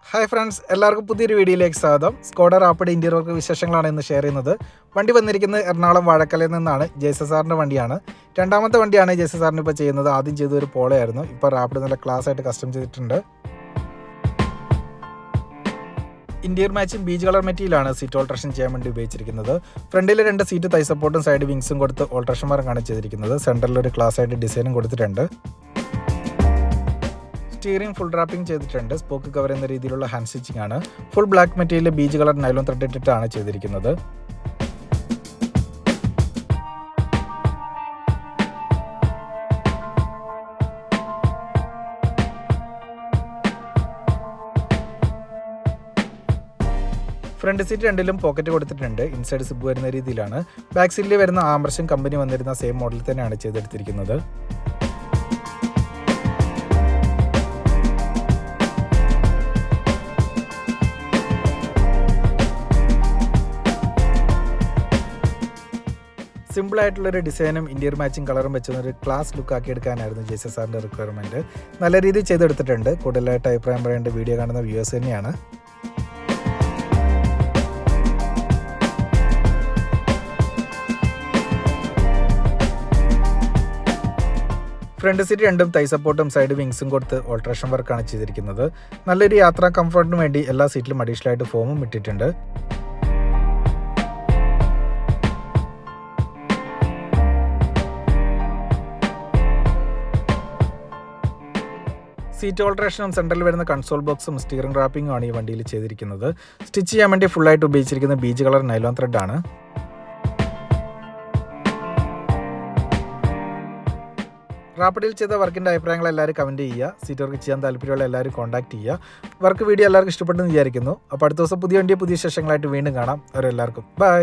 Hi friends, എല്ലാവർക്കും പുതിയൊരു വീഡിയോയിലേക്ക് സ്വാഗതം. സ്കോഡ റാപ്പിഡ് ഇന്റീരിയർ വർക്ക് വിശേഷങ്ങളാണ് ഇന്ന് ഷെയർ ചെയ്യുന്നത്. വണ്ടി വന്നിരിക്കുന്നത് എറണാകുളം വാഴക്കലയിൽ നിന്നാണ്. ജെയ്സൺ സാറിൻ്റെ വണ്ടിയാണ്. രണ്ടാമത്തെ വണ്ടിയാണ് ജെയ്സൺ സാറിന് ഇപ്പോൾ ചെയ്യുന്നത്. ആദ്യം ചെയ്തൊരു പോളയായിരുന്നു. ഇപ്പോൾ റാപ്പിഡ് നല്ല ക്ലാസ് ആയിട്ട് കസ്റ്റം ചെയ്തിട്ടുണ്ട്. ഇന്റീരിയർ മാച്ചിങ് ബീച്ച് കളർ മെറ്റീരിയലാണ് സീറ്റ് ഓൾട്രേഷൻ ചെയ്യാൻ വേണ്ടി ഉപയോഗിച്ചിരിക്കുന്നത്. ഫ്രണ്ടിൽ 2 സീറ്റ് തൈ സപ്പോർട്ടും സൈഡ് വിങ്സും കൊടുത്ത് ഓൾട്രേഷൻ വർക്കാണ് ചെയ്തിരിക്കുന്നത്. സെൻറ്ററിൽ ഒരു ക്ലാസ് ആയിട്ട് ഡിസൈനും കൊടുത്തിട്ടുണ്ട്. സ്റ്റിയറിംഗ് ഫുൾ റാപ്പിംഗ് ചെയ്തിട്ടുണ്ട്. സ്പോക്ക് കവർ എന്ന രീതിയിലുള്ള ഹാൻഡ് സ്റ്റിച്ചിങ് ആണ്. Full black material beach colour nylon thread ഇട്ടിട്ടാണ് ചെയ്തിരിക്കുന്നത്. ഫ്രണ്ട് സീറ്റ് രണ്ടിലും പോക്കറ്റ് കൊടുത്തിട്ടുണ്ട്. ഇൻസൈഡ് സിബ് വരുന്ന രീതിയിലാണ്. ബാക്ക് സീറ്റിൽ വരുന്ന ആംബ്രഷും കമ്പനി വന്നിരുന്ന സെയിം മോഡൽ തന്നെയാണ് ചെയ്തെടുത്തിരിക്കുന്നത്. സിമ്പിൾ ആയിട്ടുള്ളൊരു ഡിസൈനും ഇന്റീരിയർ മാച്ചിങ് കളറും വെച്ചൊരു ക്ലാസ് ലുക്ക് ആക്കി എടുക്കാനായിരുന്നു ജെയ്സൺ സാറിൻ്റെ റിക്വയർമെൻറ്റ്. നല്ല രീതിയിൽ ചെയ്തെടുത്തിട്ടുണ്ട്. കൂടുതലായിട്ട് അഭിപ്രായം പറയേണ്ട വീഡിയോ കാണുന്ന വ്യൂവേഴ്സ് തന്നെയാണ്. ഫ്രണ്ട് സീറ്റ് രണ്ടും തൈ സപ്പോർട്ടും സൈഡ് വിങ്സും കൊടുത്ത് ഓൾട്രേഷൻ വർക്കാണ് ചെയ്തിരിക്കുന്നത്. നല്ലൊരു യാത്രാ കംഫർട്ടിന് വേണ്ടി എല്ലാ സീറ്റിലും അഡീഷണൽ ആയിട്ട് ഫോമും ഇട്ടിട്ടുണ്ട്. സീറ്റ് ഓൾട്രേഷനും സെൻറ്ററിൽ വരുന്ന കൺസോൾ ബോക്സും സ്റ്റിയറിംഗ് റാപ്പിംഗും ആണ് ഈ വണ്ടിയിൽ ചെയ്തിരിക്കുന്നത്. സ്റ്റിച്ച് ചെയ്യാൻ വേണ്ടി ഫുള്ളായിട്ട് ഉപയോഗിച്ചിരിക്കുന്ന ബീച്ച് കളർ നൈലോൺ ത്രെഡാണ്. റാപ്പിഡിൽ ചെയ്ത വർക്കിൻ്റെ അഭിപ്രായങ്ങൾ എല്ലാവരും കമൻറ്റ് ചെയ്യുക. സീറ്റ് വർക്ക് ചെയ്യാൻ താല്പര്യമുള്ള എല്ലാവരും കോൺടാക്ട് ചെയ്യുക. വർക്ക് വീഡിയോ എല്ലാവർക്കും ഇഷ്ടപ്പെട്ടെന്ന് വിചാരിക്കുന്നു. അപ്പോൾ അടുത്ത ദിവസം പുതിയ വണ്ടിയെ പുതിയ വിശേഷങ്ങളായിട്ട് വീണ്ടും കാണാം. അവരെല്ലാവർക്കും ബൈ.